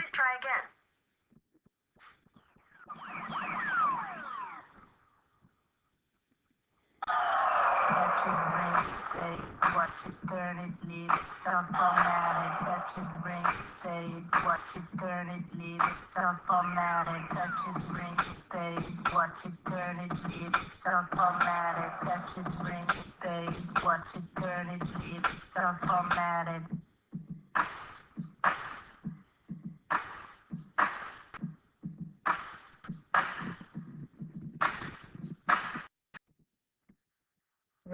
Please try again. Touch it, bring it, stay it, watch it, turn it, leave it, stop, format it. Touch it, bring it, stay it, watch it, turn it, leave it, stop, format it. Touch it, bring it, stay it, watch it, turn it, leave it, stop, format it. Touch it, bring it, stay it, watch it, turn it, leave it, stop, format it.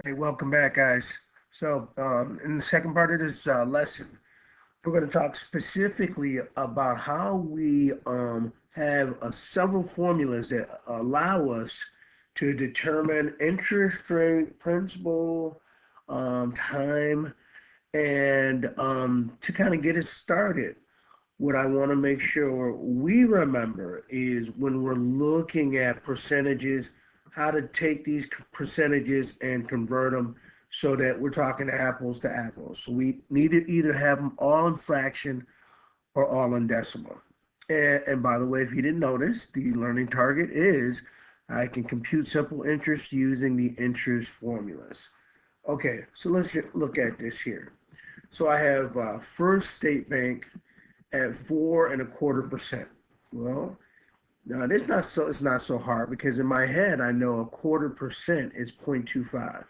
Hey, welcome back, guys. So, in the second part of this lesson, we're going to talk specifically about how we have several formulas that allow us to determine interest rate, principal, time, and to kind of get us started. What I want to make sure we remember is when we're looking at percentages, how to take these percentages and convert them so that we're talking apples to apples. So we need to either have them all in fraction or all in decimal. And by the way, if you didn't notice, the learning target is I can compute simple interest using the interest formulas. Okay, so let's just look at this here. So I have First State Bank at 4.25%. Well, now it's not so hard because in my head I know 1/4% is 0.25.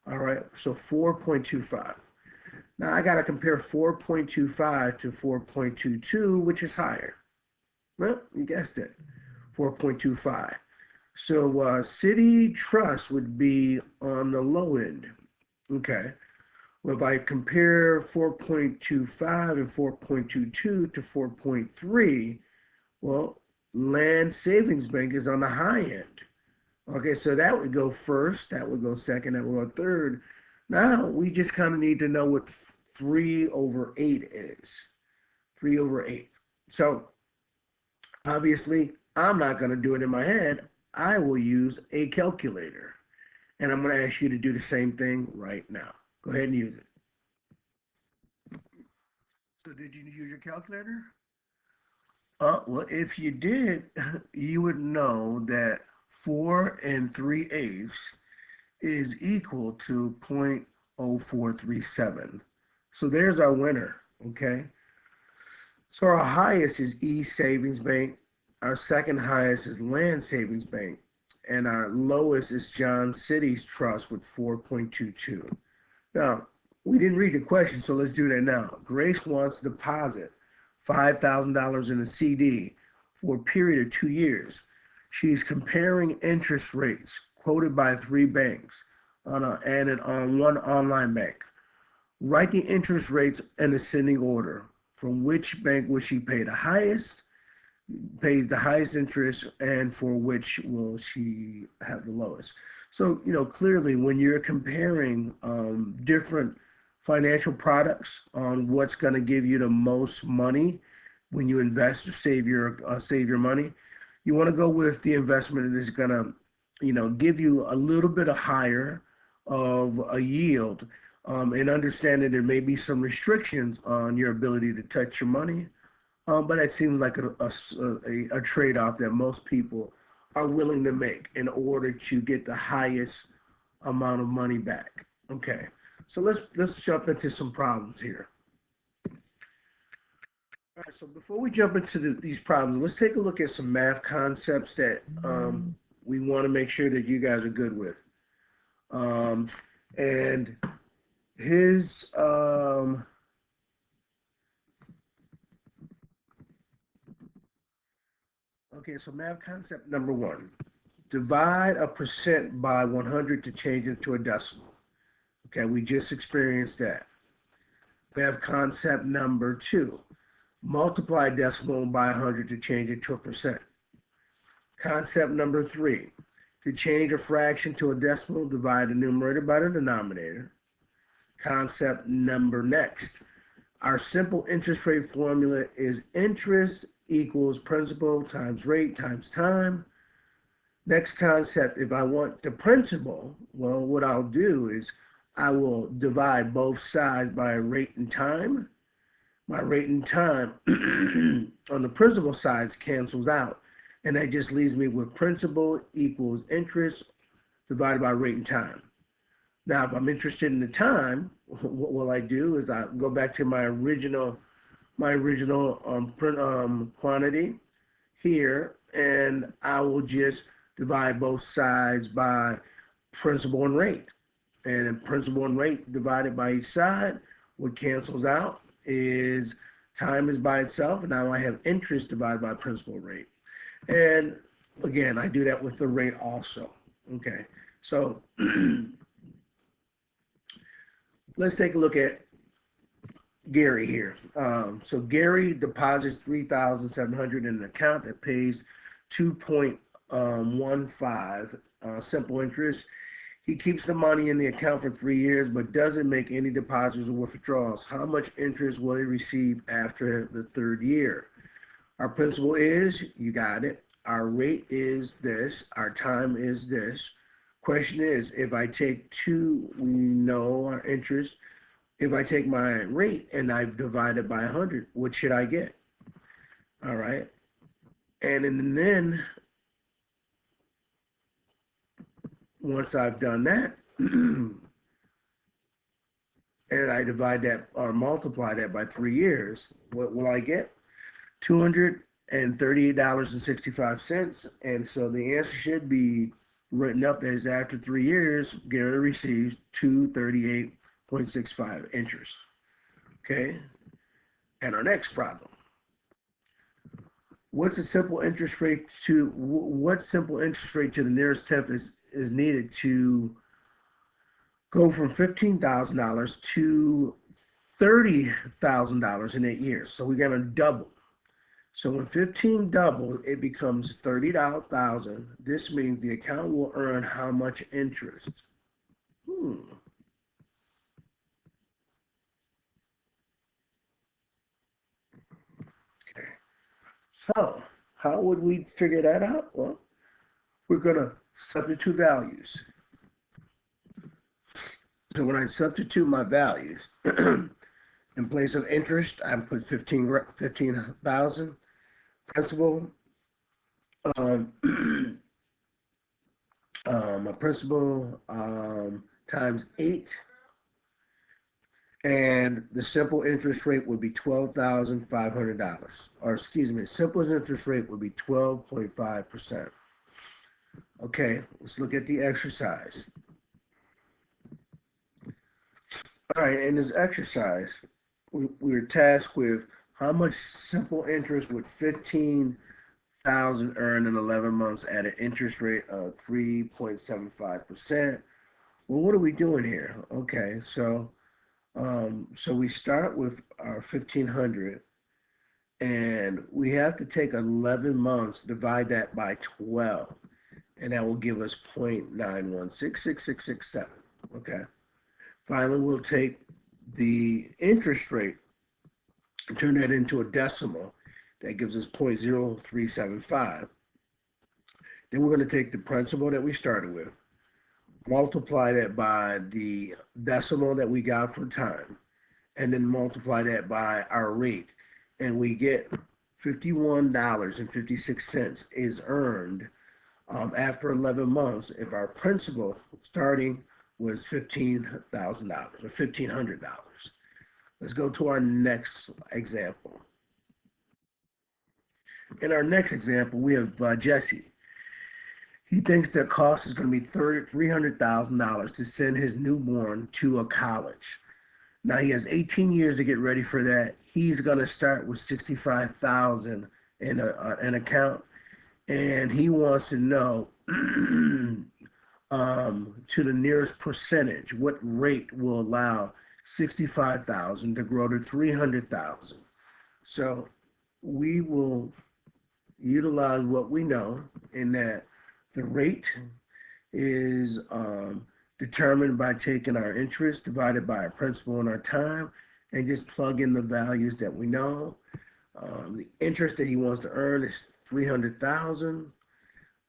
All right, so 4.25. Now I got to compare 4.25 to 4.22, which is higher. Well, you guessed it, 4.25. So City Trust would be on the low end. Okay. Well, if I compare 4.25 and 4.22 to 4.3, well, Land Savings Bank is on the high end. Okay, so that would go first, that would go second, that would go third. Now we just kind of need to know what 3/8 is. 3/8. So obviously, I'm not going to do it in my head. I will use a calculator. And I'm going to ask you to do the same thing right now. Go ahead and use it. So did you use your calculator? Well, if you did, you would know that 4 3/8 is equal to 0.0437. So there's our winner, okay? So our highest is East Savings Bank. Our second highest is Land Savings Bank. And our lowest is John City's Trust with 4.22. Now, we didn't read the question, so let's do that now. Grace wants to deposit $5,000 in a CD for a period of 2 years. She's comparing interest rates quoted by 3 banks on one online bank. Write the interest rates in ascending order. From which bank will she pay the highest, pays the highest interest, and for which will she have the lowest? So, clearly when you're comparing different financial products on what's going to give you the most money when you invest or save your money, you want to go with the investment that is going to, give you a little bit of higher of a yield, and understand that there may be some restrictions on your ability to touch your money. But it seems like a trade-off that most people are willing to make in order to get the highest amount of money back. Okay, so let's jump into some problems here. All right, so before we jump into these problems, let's take a look at some math concepts that we want to make sure that you guys are good with. And his okay, so math concept number one: divide a percent by 100 to change it to a decimal. Okay, we just experienced that. Math concept number two: multiply decimal by 100 to change it to a percent. Concept number three: to change a fraction to a decimal, divide the numerator by the denominator. Concept number next: our simple interest rate formula is interest equals principal times rate times time. Next concept: if I want the principal, well, what I'll do is I will divide both sides by rate and time. My rate and time on the principal side cancels out. And that just leaves me with principal equals interest divided by rate and time. Now, if I'm interested in the time, what will I do is I go back to my original quantity here, and I will just divide both sides by principal and rate. And principal and rate divided by each side, what cancels out is time is by itself, and now I have interest divided by principal rate. And again, I do that with the rate also. Okay, so let's take a look at Gary here. So Gary deposits 3,700 in an account that pays 2.15 simple interest. He keeps the money in the account for 3 years, but doesn't make any deposits or withdrawals. How much interest will he receive after the third year? Our principal is, you got it. Our rate is this. Our time is this. Question is, if I take two, we know our interest. If I take my rate and I've divided by 100, what should I get? All right. And then once I've done that, and I divide that or multiply that by 3 years, what will I get? $238.65. And so the answer should be written up as after 3 years, Gary receives 238.65 interest. Okay. And our next problem. What simple interest rate to the nearest tenth is needed to go from $15,000 to $30,000 in 8 years? So we're going to double. So when 15 doubles, it becomes 30,000. This means the account will earn how much interest? Okay. So how would we figure that out? Well, we're going to substitute values. So when I substitute my values, in place of interest, I put 15,000. Principal, um, my principal times 8, and the simple interest rate would be $12,500. Or excuse me, the simple interest rate would be 12.5%. Okay, let's look at the exercise. All right, in this exercise, we're tasked with how much simple interest would 15,000 earn in 11 months at an interest rate of 3.75%. Well, what are we doing here? Okay, so we start with our 1,500, and we have to take 11 months, divide that by 12, and that will give us 0.9166667. Okay. Finally, we'll take the interest rate and turn that into a decimal. That gives us 0.0375. Then we're going to take the principal that we started with, multiply that by the decimal that we got for time, and then multiply that by our rate. And we get $51.56 is earned after 11 months if our principal starting was $15,000 or $1,500. Let's go to our next example. In our next example, we have Jesse. He thinks the cost is going to be $300,000 to send his newborn to a college. Now he has 18 years to get ready for that. He's going to start with 65,000 in an account, and he wants to know to the nearest percentage, what rate will allow 65,000 to grow to 300,000. So we will utilize what we know in that the rate is determined by taking our interest divided by our principal and our time, and just plug in the values that we know. The interest that he wants to earn is 300,000.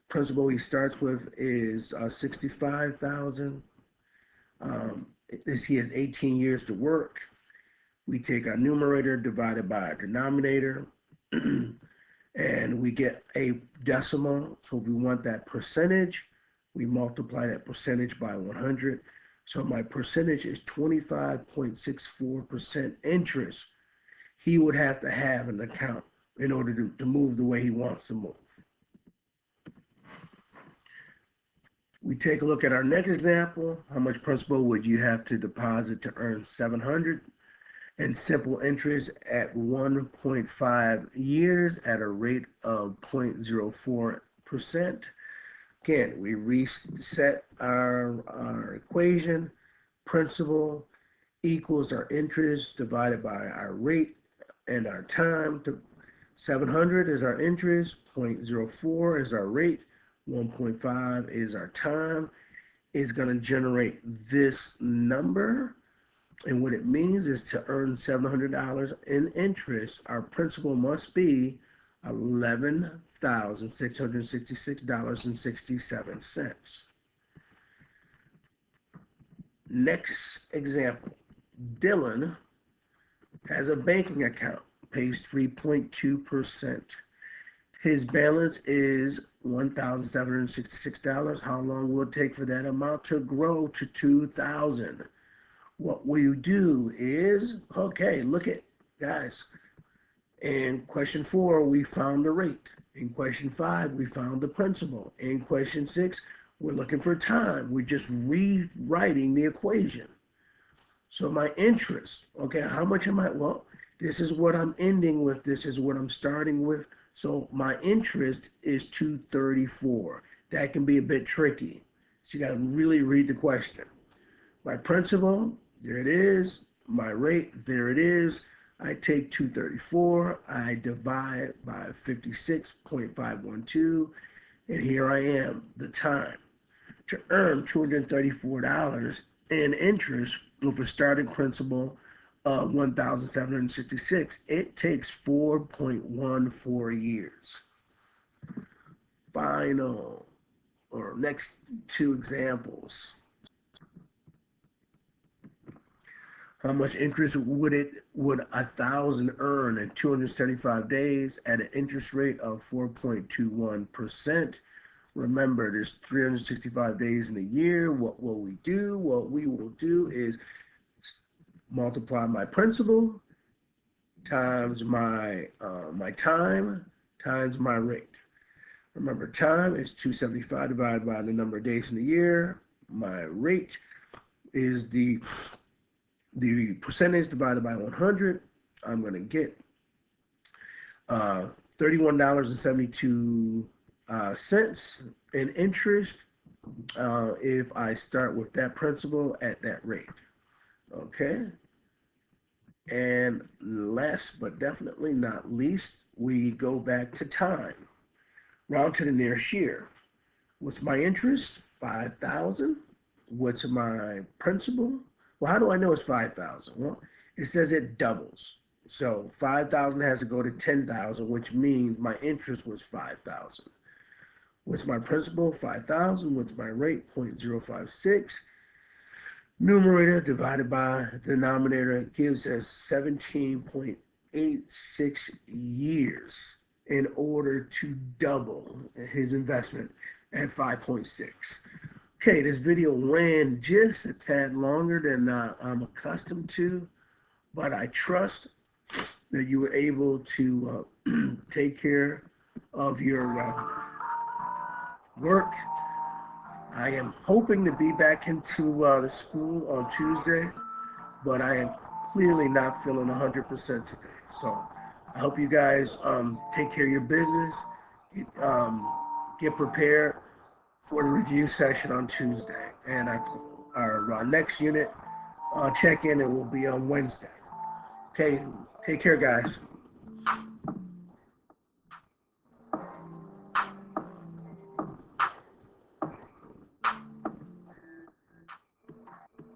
Principal he starts with is 65,000. He has 18 years to work. We take our numerator divided by our denominator, and we get a decimal. So if we want that percentage, we multiply that percentage by 100. So my percentage is 25.64% interest he would have to have an account in order to move the way he wants to move. We take a look at our next example. How much principal would you have to deposit to earn 700? And simple interest at 1.5 years at a rate of 0.04%. Again, we reset our equation. Principal equals our interest divided by our rate and our time. 700 is our interest, 0.04 is our rate, 1.5 is our time. It's going to generate this number. And what it means is to earn $700 in interest, our principal must be $11,666.67. Next example, Dylan has a banking account, pays 3.2%. His balance is $1,766. How long will it take for that amount to grow to $2,000? What we do is, okay, look at, guys, in question 4, we found the rate. In question 5, we found the principal. In question 6, we're looking for time. We're just rewriting the equation. So my interest, okay, how much am I? Well, this is what I'm ending with. This is what I'm starting with. So my interest is $234. That can be a bit tricky. So you got to really read the question. My principal, there it is. My rate, there it is. I take 234, I divide by 56.512, and here I am, the time. To earn $234 in interest with a starting principal of $1,766, it takes 4.14 years. Final, or next two examples. How much interest would 1,000 earn in 275 days at an interest rate of 4.21%? Remember, there's 365 days in a year. What will we do? What we will do is multiply my principal times my time times my rate. Remember, time is 275 divided by the number of days in the year. My rate is the percentage divided by 100. I'm going to get $31.72 in interest if I start with that principal at that rate. Okay. And last but definitely not least, we go back to time. Round to the nearest year. What's my interest? 5,000. What's my principal? Well, how do I know it's 5,000? Well, it says it doubles. So 5,000 has to go to 10,000, which means my interest was 5,000. What's my principal? 5,000. What's my rate? 0.056. Numerator divided by denominator gives us 17.86 years in order to double his investment at 5.6. Okay, this video ran just a tad longer than I'm accustomed to, but I trust that you were able to take care of your work. I am hoping to be back into the school on Tuesday, but I am clearly not feeling 100% today. So I hope you guys take care of your business, get prepared for the review session on Tuesday. And our next unit check-in, it will be on Wednesday. Okay, take care, guys.